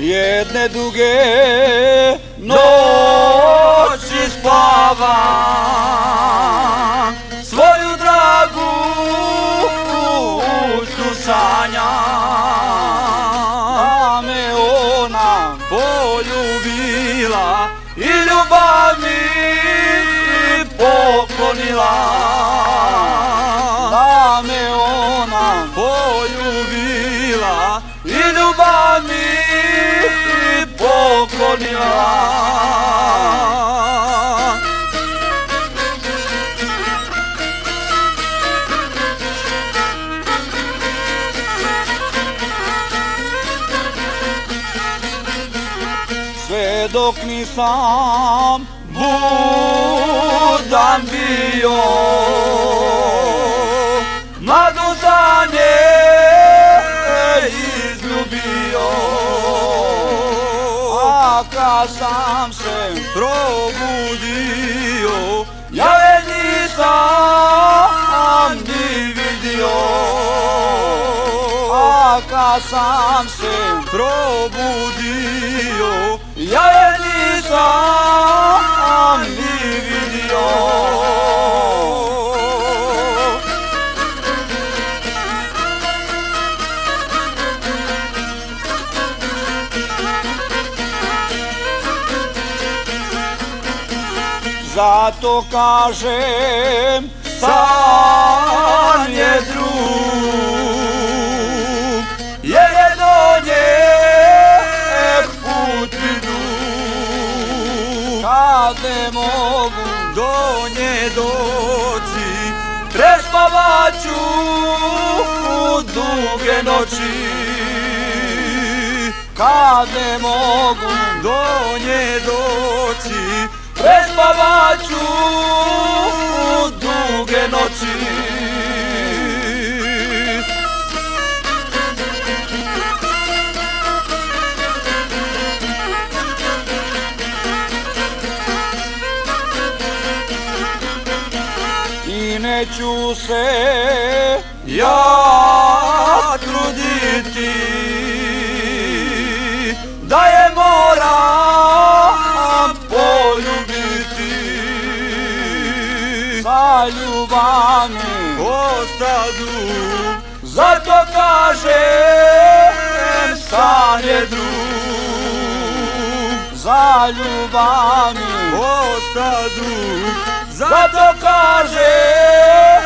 jedne duge noći spavam, svoju dragu uštu sanjam, da me ona poljubila i ljubav mi poklonila, da me ona poljubila i ljubav mi poklonila. Sve dok nisam budan bio, mladu za nje izljubio, a kad sam se probudio, ja je nisam ni vidio, a kad sam se probudio, ja je nisam ni vidio. Zato kažem, san je drug, jer je do nje put dug. Kad ne mogu do nje doći, prespavaću duge noći. Kad ne mogu do nje doći, prespavaću duge noći. I neću se ja truditi da je moram poljubiti, za ljubav mi ostadu, zato kažem san je drug, za ljubav mi ostadu, zato kažem